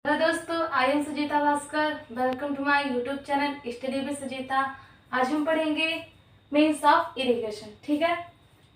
Hello दोस्तों, I am Sujita Bhaskar. Welcome to my YouTube channel study with Sujita. आज हम पढ़ेंगे मीन्स ऑफ इरिगेशन। ठीक है,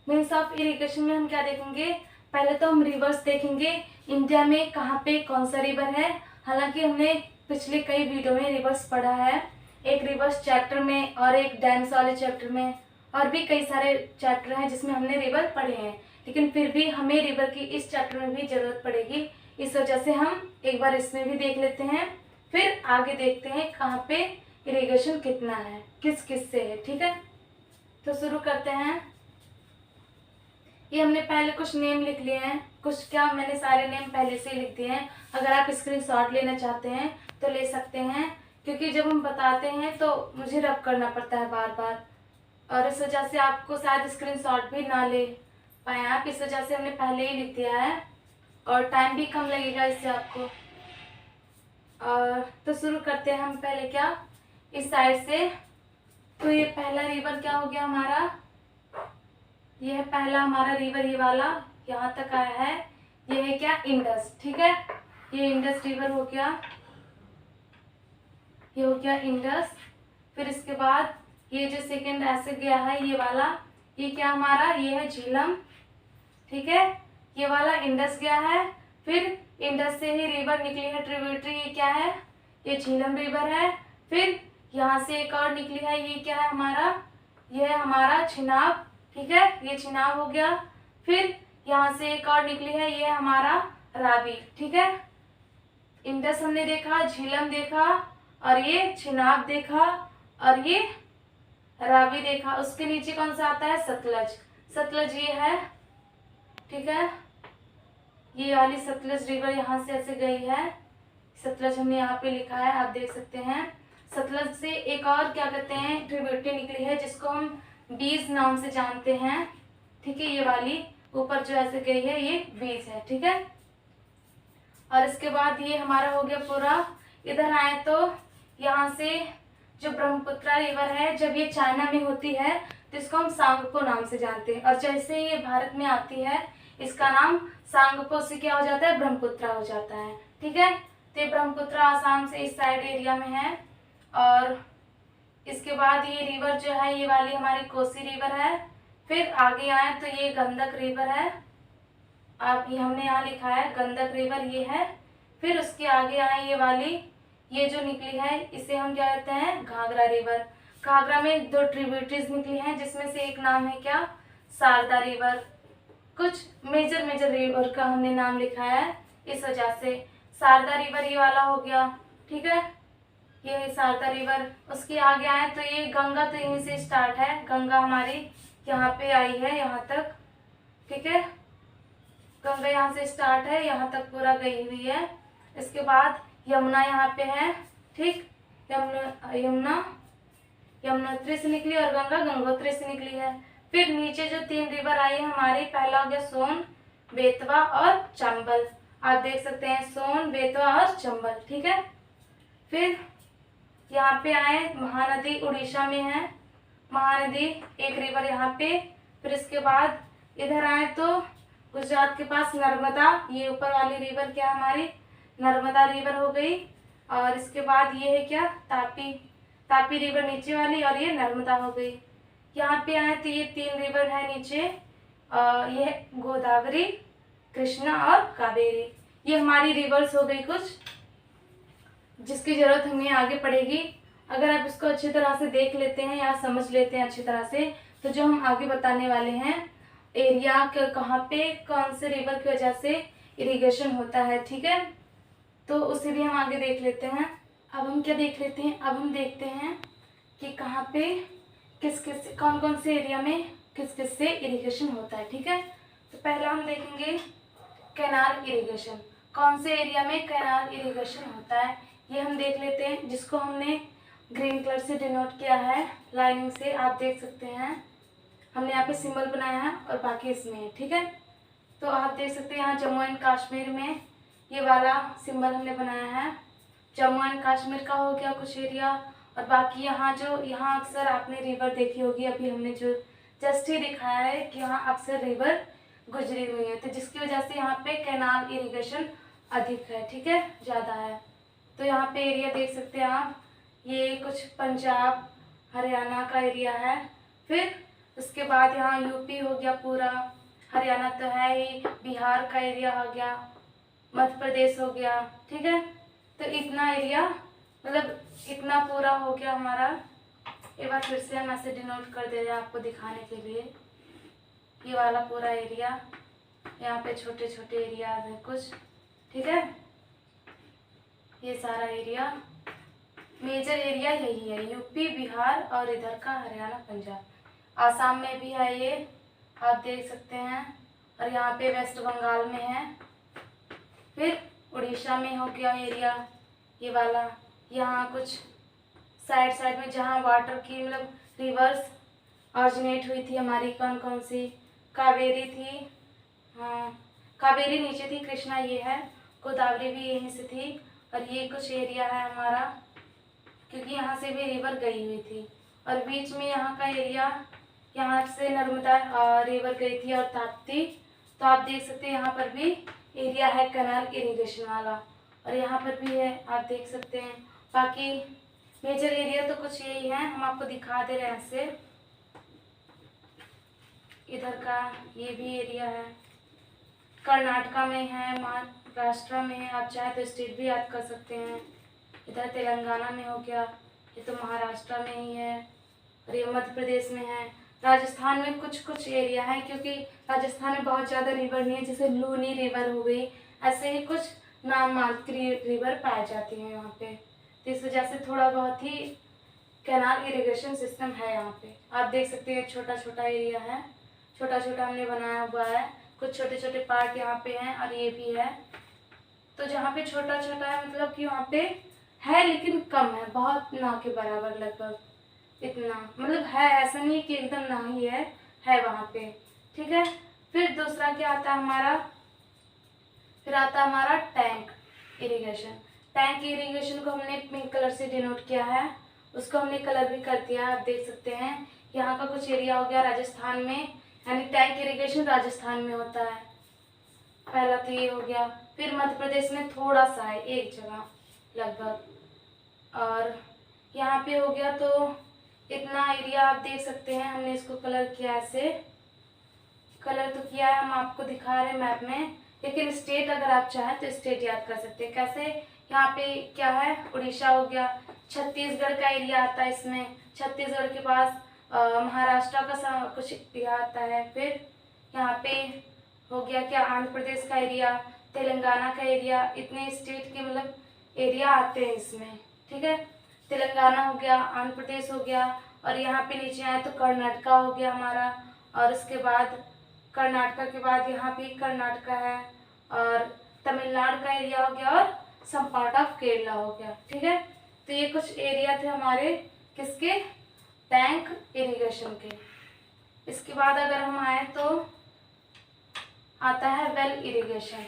मीन्स ऑफ इरिगेशन में हम क्या देखेंगे? पहले तो हम रिवर्स देखेंगे, इंडिया में कहाँ पे कौन सा रिवर है। हालांकि हमने पिछले कई वीडियो में रिवर्स पढ़ा है, एक रिवर्स चैप्टर में और एक डैम्स वाले चैप्टर में, और भी कई सारे चैप्टर हैं जिसमें हमने रिवर पढ़े हैं। लेकिन फिर भी हमें रिवर की इस चैप्टर में भी जरूरत पड़ेगी, इस वजह से हम एक बार इसमें भी देख लेते हैं, फिर आगे देखते हैं कहाँ पे इरिगेशन कितना है, किस किस से है। ठीक है, तो शुरू करते हैं। ये हमने पहले कुछ नेम लिख लिए हैं, कुछ क्या मैंने सारे नेम पहले से ही लिख दिए हैं। अगर आप स्क्रीनशॉट लेना चाहते हैं तो ले सकते हैं, क्योंकि जब हम बताते हैं तो मुझे रब करना पड़ता है बार बार, और इस वजह से आपको शायद स्क्रीनशॉट भी ना ले पाए आप, इस वजह से हमने पहले ही लिख दिया है और टाइम भी कम लगेगा इससे आपको। और तो शुरू करते हैं हम पहले क्या, इस साइड से। तो ये पहला रिवर क्या हो गया हमारा, ये है पहला हमारा रिवर, ये वाला यहाँ तक आया है, ये है क्या, इंडस। ठीक है, ये इंडस रिवर हो गया, ये हो गया इंडस। फिर इसके बाद ये जो सेकंड ऐसे गया है ये वाला, ये क्या हमारा, ये है झीलम। ठीक है, ये वाला इंडस गया है। फिर इंडस से ही रिवर निकली है ट्रिब्यूटरी, ये क्या है, ये झीलम रिवर है। फिर यहाँ से एक और निकली है, ये क्या है हमारा, ये है हमारा छिनाब। ठीक है, ये छिनाब हो गया। फिर यहाँ से एक और निकली है, ये हमारा रावी। ठीक है, इंडस हमने देखा, झीलम देखा, और ये छिनाब देखा, और ये रावी देखा। उसके नीचे कौन सा आता है, सतलज। सतलज ये है। ठीक है, ये वाली सतलज रिवर यहाँ से ऐसे गई है, सतलज हमने यहाँ पे लिखा है, आप देख सकते हैं। सतलज से एक और क्या कहते हैं, ट्रिब्यूटरी निकली है जिसको हम बीज नाम से जानते हैं। ठीक है, ये वाली ऊपर जो ऐसे गई है ये बीज है। ठीक है, और इसके बाद ये हमारा हो गया पूरा। इधर आए तो यहाँ से जो ब्रह्मपुत्र रिवर है, जब ये चाइना में होती है तो इसको हम सांगपो नाम से जानते हैं, और जैसे ये भारत में आती है इसका नाम सांगपो से क्या हो जाता है, ब्रह्मपुत्र हो जाता है। ठीक है, तो ये ब्रह्मपुत्र आसाम से इस साइड एरिया में है। और इसके बाद ये रिवर जो है, ये वाली हमारी कोसी रिवर है। फिर आगे आए तो ये गंडक रिवर है, अब ये हमने यहाँ लिखा है गंडक रिवर, ये है। फिर उसके आगे आए ये वाली, ये जो निकली है इसे हम क्या कहते हैं, घाघरा रिवर। घाघरा में दो ट्रिब्यूटरीज निकली हैं, जिसमें से एक नाम है क्या, शारदा रिवर। कुछ मेजर मेजर रिवर का हमने नाम लिखा है, इस वजह से शारदा रिवर ये वाला हो गया। ठीक है, ये है शारदा रिवर। उसके आगे आए तो ये गंगा, तो यहीं से स्टार्ट है, गंगा हमारी यहाँ पे आई है यहाँ तक। ठीक है, गंगा यहाँ से स्टार्ट है, यहाँ तक पूरा गई हुई है। इसके बाद यमुना यहाँ पे है। ठीक, यमुना यमुनोत्री से निकली, और गंगा गंगोत्री से निकली है। फिर नीचे जो तीन रिवर आई है हमारी, पहला हो गया सोन, बेतवा और चंबल। आप देख सकते हैं सोन, बेतवा और चंबल। ठीक है, फिर यहाँ पे आए, महानदी उड़ीसा में है, महानदी एक रिवर यहाँ पे। फिर इसके बाद इधर आए तो गुजरात के पास नर्मदा, ये ऊपर वाली रिवर क्या हमारी, नर्मदा रिवर हो गई। और इसके बाद ये है क्या, तापी, तापी रिवर नीचे वाली, और ये नर्मदा हो गई। यहाँ पे आए तो ये तीन रिवर है नीचे, ये गोदावरी, कृष्णा और कावेरी। ये हमारी रिवर्स हो गई कुछ, जिसकी जरूरत हमें आगे पड़ेगी। अगर आप इसको अच्छी तरह से देख लेते हैं या समझ लेते हैं अच्छी तरह से, तो जो हम आगे बताने वाले हैं एरिया कहाँ पे कौन से रिवर की वजह से इरिगेशन होता है, ठीक है, तो उसे भी हम आगे देख लेते हैं। अब हम क्या देख लेते हैं, अब हम देखते हैं कि कहाँ पे किस किस कौन कौन से एरिया में किस किस से इरिगेशन होता है। ठीक है, तो पहला हम देखेंगे कैनाल इरिगेशन, कौन से एरिया में कैनाल इरिगेशन होता है, ये हम देख लेते हैं, जिसको हमने ग्रीन कलर से डिनोट किया है लाइनिंग से, आप देख सकते हैं। हमने यहाँ पे सिंबल बनाया है और बाकी इसमें है। ठीक है, तो आप देख सकते हैं यहाँ जम्मू एंड कश्मीर में ये वाला सिंबल हमने बनाया है, जम्मू एंड कश्मीर का हो गया कुछ एरिया। और बाकी यहाँ जो, यहाँ अक्सर आपने रिवर देखी होगी, अभी हमने जो जस्ट ही दिखाया है कि यहाँ अक्सर रिवर गुजरी हुई है, तो जिसकी वजह से यहाँ पे कैनाल इरिगेशन अधिक है, ठीक है, ज़्यादा है। तो यहाँ पे एरिया देख सकते हैं आप, ये कुछ पंजाब हरियाणा का एरिया है। फिर उसके बाद यहाँ यूपी हो गया पूरा, हरियाणा तो है ही, बिहार का एरिया हो गया, मध्य प्रदेश हो गया, ठीक है। तो इतना एरिया, मतलब इतना पूरा हो गया हमारा। एक बार फिर से हम ऐसे डिनोट कर दे रहे हैं आपको दिखाने के लिए। ये वाला पूरा एरिया, यहाँ पे छोटे छोटे एरियाज हैं कुछ, ठीक है। ये सारा एरिया, मेजर एरिया यही है, यूपी बिहार और इधर का हरियाणा पंजाब। आसाम में भी है ये, आप देख सकते हैं। और यहाँ पे वेस्ट बंगाल में है। फिर उड़ीसा में हो गया एरिया ये वाला। यहाँ कुछ साइड साइड में जहाँ वाटर की मतलब रिवर्स ऑरिजिनेट हुई थी हमारी, कौन कौन सी, कावेरी थी, हाँ कावेरी नीचे थी, कृष्णा ये है, गोदावरी भी यहीं से थी। और ये कुछ एरिया है हमारा, क्योंकि यहाँ से भी रिवर गई हुई थी। और बीच में यहाँ का एरिया, यहाँ से नर्मदा रिवर गई थी और ताप्ती। तो आप देख सकते हैं यहाँ पर भी एरिया है कैनाल इरिगेशन वाला, और यहाँ पर भी है, आप देख सकते हैं। बाकी मेजर एरिया तो कुछ यही है, हम आपको दिखा दे रहे हैं ऐसे। इधर का ये भी एरिया है, कर्नाटका में है, महाराष्ट्र में है, आप चाहे तो स्टेट भी याद कर सकते हैं। इधर तेलंगाना में हो गया, ये तो महाराष्ट्र में ही है। और ये मध्य प्रदेश में है। राजस्थान में कुछ कुछ एरिया है, क्योंकि राजस्थान में बहुत ज़्यादा रिवर नहीं है, जैसे लूनी रिवर हो गई, ऐसे ही कुछ नाम मात्र रिवर पाए जाती हैं यहाँ पे। तो इस वजह से थोड़ा बहुत ही कैनाल इरिगेशन सिस्टम है यहाँ पे। आप देख सकते हैं छोटा छोटा एरिया है, छोटा छोटा हमने बनाया हुआ है, कुछ छोटे छोटे पार्ट यहाँ पे हैं और ये भी है। तो जहाँ पे छोटा छोटा है मतलब कि वहाँ पे है, लेकिन कम है, बहुत ना के बराबर, लगभग इतना, मतलब है, ऐसा नहीं कि एकदम ना ही है वहाँ पे, ठीक है। फिर दूसरा क्या आता है हमारा, फिर आता है हमारा टैंक इरिगेशन। टैंक इरिगेशन को हमने पिंक कलर से डिनोट किया है, उसको हमने कलर भी कर दिया है, आप देख सकते हैं। यहाँ का कुछ एरिया हो गया राजस्थान में, यानी टैंक इरिगेशन राजस्थान में होता है, पहला तो ये हो गया। फिर मध्य प्रदेश में थोड़ा सा है, एक जगह लगभग, और यहाँ पे हो गया। तो इतना एरिया आप देख सकते हैं, हमने इसको कलर किया, ऐसे कलर तो किया है, हम आपको दिखा रहे हैं मैप में। लेकिन स्टेट अगर आप चाहें तो स्टेट याद कर सकते हैं। कैसे, यहाँ पे क्या है, उड़ीसा हो गया, छत्तीसगढ़ का एरिया आता है इसमें, छत्तीसगढ़ के पास महाराष्ट्र का कुछ एरिया आता है। फिर यहाँ पे हो गया क्या, आंध्र प्रदेश का एरिया, तेलंगाना का एरिया, इतने स्टेट के मतलब एरिया आते हैं इसमें, ठीक है। तेलंगाना हो गया, आंध्र प्रदेश हो गया, और यहाँ पे नीचे आए तो कर्नाटका हो गया हमारा, और उसके बाद कर्नाटका के बाद यहाँ भी कर्नाटका है, और तमिलनाडु का एरिया हो गया, और सम पार्ट ऑफ केरला हो गया, ठीक है। तो ये कुछ एरिया थे हमारे किसके, टैंक इरिगेशन के। इसके बाद अगर हम आए तो आता है वेल इरिगेशन।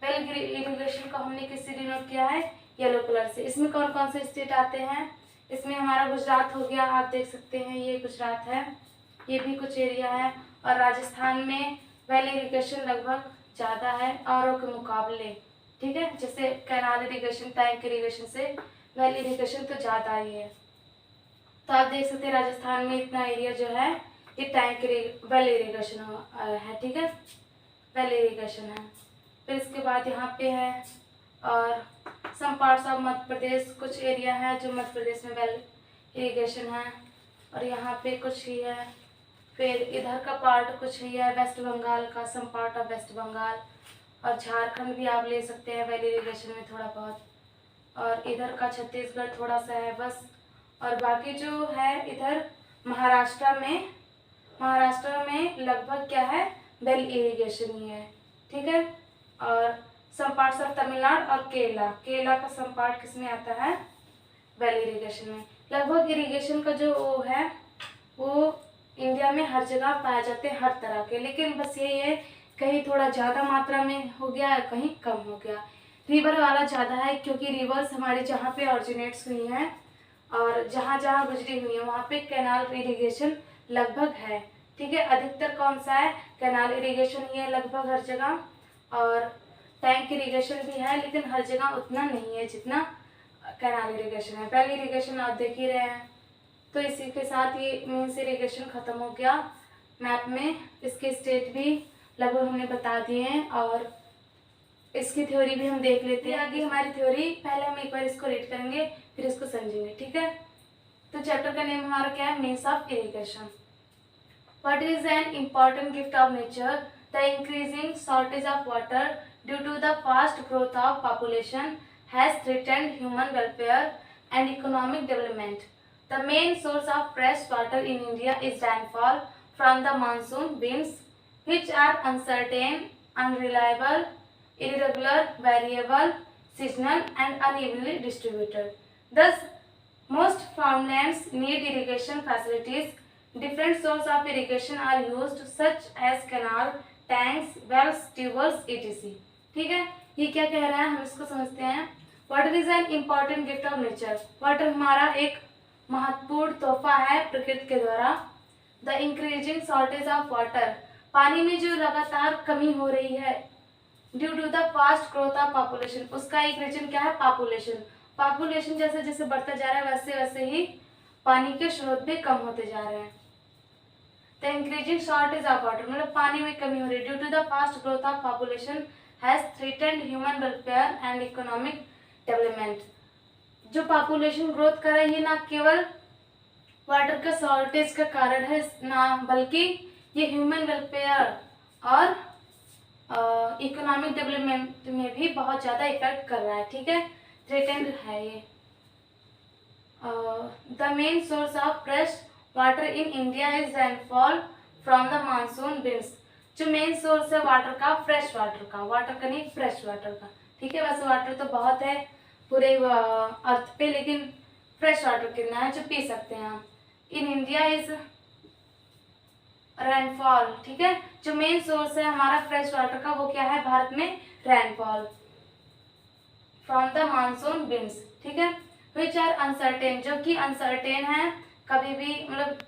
वेल इरिगेशन को हमने किससे डिनोट किया है, येलो कलर से। इसमें कौन कौन से स्टेट आते हैं, इसमें हमारा गुजरात हो गया, आप देख सकते हैं ये गुजरात है, ये भी कुछ एरिया है। और राजस्थान में वेल इरिगेशन लगभग ज़्यादा है औरों के मुकाबले, ठीक है। जैसे कैनाल इरिगेशन, टैंक इरिगेशन से वेल इरिगेशन तो ज़्यादा ही है। तो आप देख सकते हैं राजस्थान में इतना एरिया जो है ये टैंक वेल इरिगेशन है, ठीक है, वेल इरिगेशन है। फिर इसके बाद यहाँ पे है, और some parts of Madhya Pradesh, कुछ एरिया है जो मध्य प्रदेश में वेल इरिगेशन है, और यहाँ पे कुछ ही है। फिर इधर का पार्ट कुछ ही है, वेस्ट बंगाल का, some part of West Bengal, और झारखंड भी आप ले सकते हैं वेल इरिगेशन में थोड़ा बहुत, और इधर का छत्तीसगढ़ थोड़ा सा है बस। और बाकी जो है इधर महाराष्ट्र में लगभग क्या है, वेल इरिगेशन ही है, ठीक है। और सम पार्ट्स ऑफ तमिलनाडु और केरला का सम पार्ट किस में आता है, वेल इरिगेशन में। लगभग इरिगेशन का जो वो है वो इंडिया में हर जगह पाए जाते हैं, हर तरह के। लेकिन बस यही है, कहीं थोड़ा ज़्यादा मात्रा में हो गया, कहीं कम हो गया। रिवर वाला ज़्यादा है, क्योंकि रिवर्स हमारे जहाँ पे ऑरिजिनेट्स हुई हैं और जहाँ जहाँ गुजरी हुई है वहाँ पे कैनाल इरिगेशन लगभग है, ठीक है। अधिकतर कौन सा है, कैनाल इरिगेशन ही है लगभग हर जगह। और टैंक इरिगेशन भी है, लेकिन हर जगह उतना नहीं है जितना कैनाल इरिगेशन है। पहले इरिगेशन आप देख ही रहे हैं। तो इसी के साथ ये मीन्स इरिगेशन ख़त्म हो गया मैप में। इसके स्टेट भी लगभग हमने बता दिए हैं और इसकी थ्योरी भी हम देख लेते हैं। आगे हमारी थ्योरी, पहले हम एक बार इसको रीड करेंगे फिर इसको समझेंगे, ठीक है। तो चैप्टर का नेम हमारा क्या है, means of irrigation. What is an important gift of nature, the increasing shortage of water due to the fast growth of population has threatened human welfare and economic development. The main source of fresh water in India is rainfall from the monsoon winds, which are uncertain, unreliable, irregular, variable, seasonal, and unevenly distributed. Thus, most farmlands need irrigation facilities. Different sources of irrigation are used, such as canal, tanks, wells, tubewells, etc. ठीक है, ये क्या कह रहा है हम इसको समझते हैं। Water is an important gift of nature. Water हमारा एक महत्वपूर्ण तोहफा है प्रकृति के द्वारा। The increasing shortage of water, पानी में जो लगातार कमी हो रही है, due to the fast growth of population, उसका एक रीजन क्या है, पॉपुलेशन। पॉपुलेशन जैसे जैसे बढ़ता जा रहा है वैसे वैसे ही पानी के स्रोत भी कम होते जा रहे हैं। The increasing shortage of water मतलब पानी में कमी हो रही है, due to the fast growth of population has threatened human welfare and economic development. जो पॉपुलेशन ग्रोथ कर रही है ना केवल वाटर का शॉर्टेज का कारण है ना, बल्कि ये ह्यूमन वेलफेयर और इकोनॉमिक डेवलपमेंट में भी बहुत ज़्यादा इफेक्ट कर रहा है, ठीक है, थ्रेटेंड है ये। The main source of fresh water in India is rainfall from the monsoon winds. जो मेन सोर्स है वाटर का, फ्रेश वाटर का, वाटर का नहीं फ्रेश वाटर का, ठीक है। वैसे वाटर तो बहुत है पूरे अर्थ पे, लेकिन फ्रेश वाटर कितना है जो पी सकते हैं हम। इन इंडिया इज रेनफॉल, ठीक है। जो मेन सोर्स है हमारा फ्रेश वाटर का वो क्या है भारत में, rainfall from the monsoon winds, ठीक है। विच आर अनसर्टेन, जो कि अनसर्टेन है, कभी भी मतलब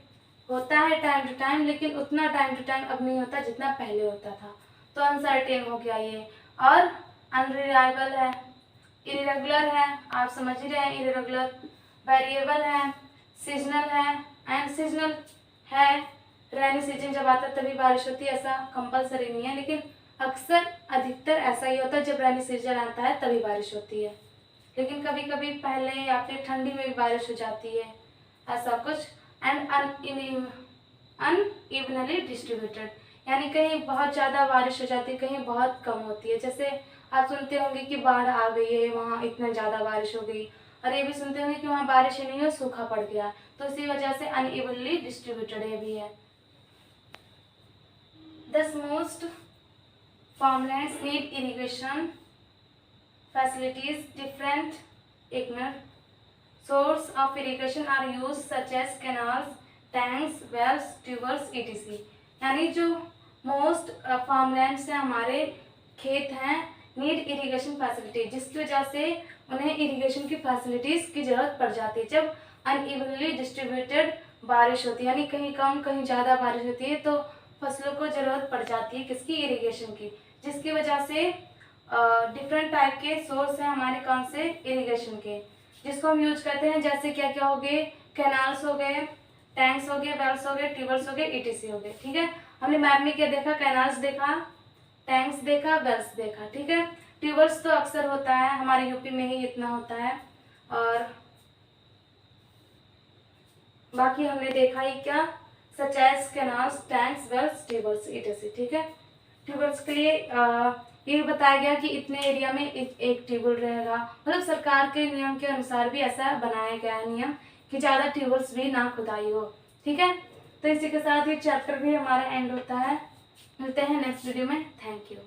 होता है टाइम टू टाइम, लेकिन उतना टाइम टू टाइम अब नहीं होता जितना पहले होता था, तो अनसर्टेन हो गया ये। और अनरिलायबल है, इरेगुलर है, आप समझ ही रहे हैं इरेगुलर, वेरिएबल है, सीजनल है, एंड सीजनल है, रेनी सीजन जब आता है तभी बारिश होती है, ऐसा कंपलसरी नहीं है, लेकिन अक्सर अधिकतर ऐसा ही होता है जब रेनी सीजन आता है तभी बारिश होती है, लेकिन कभी कभी पहले या फिर ठंडी में भी बारिश हो जाती है, ऐसा कुछ। एंड अनइवनली डिस्ट्रीब्यूटेड, यानी कहीं बहुत ज़्यादा बारिश हो जाती है, कहीं बहुत कम होती है। जैसे आप सुनते होंगे कि बाढ़ आ गई है, वहाँ इतना ज़्यादा बारिश हो गई, और ये भी सुनते होंगे कि वहाँ बारिश ही नहीं है, सूखा पड़ गया, तो इसी वजह से अनइवनली डिस्ट्रीब्यूटेड ये भी है। Thus most farmlands need irrigation facilities. Different sources of irrigation are used, such as canals, tanks, wells, tubers, etc. यानी जो मोस्ट फार्मलैंड्स हैं हमारे खेत हैं, नीड इरिगेशन फैसिलिटी, जिसकी वजह से उन्हें इरिगेशन की फैसिलिटीज़ की ज़रूरत पड़ जाती है। जब अनइवनली डिस्ट्रीब्यूटेड बारिश होती है, यानी कहीं कम कहीं ज़्यादा बारिश होती है, तो फसलों को ज़रूरत पड़ जाती है किसकी, इरिगेशन की, जिसकी वजह से डिफरेंट टाइप के सोर्स हैं हमारे कौन से, इरिगेशन के, जिसको हम यूज करते हैं। जैसे क्या क्या हो गए, कैनाल्स हो गए, टैंक्स हो गए, वेल्स हो गए, ट्यूबर्स हो गए, ईटीसी हो गए, ठीक है। हमने मैप में क्या देखा, कैनाल्स देखा, टैंक्स देखा, वेल्स देखा, ठीक है। ट्यूबर्स तो अक्सर होता है हमारे यूपी में ही इतना होता है, और बाकी हमने देखा ही क्या, such as canals, tanks, wells, tubewells, etc, ठीक है। ट्यूबर्स के लिए ये बताया गया कि इतने एरिया में एक ट्यूबवेल रहेगा, मतलब सरकार के नियम के अनुसार भी ऐसा बनाया गया है नियम कि ज़्यादा ट्यूबवेल्स भी ना खुदाई हो, ठीक है। तो इसी के साथ ये चैप्टर भी हमारा एंड होता है। मिलते हैं नेक्स्ट वीडियो में। Thank you.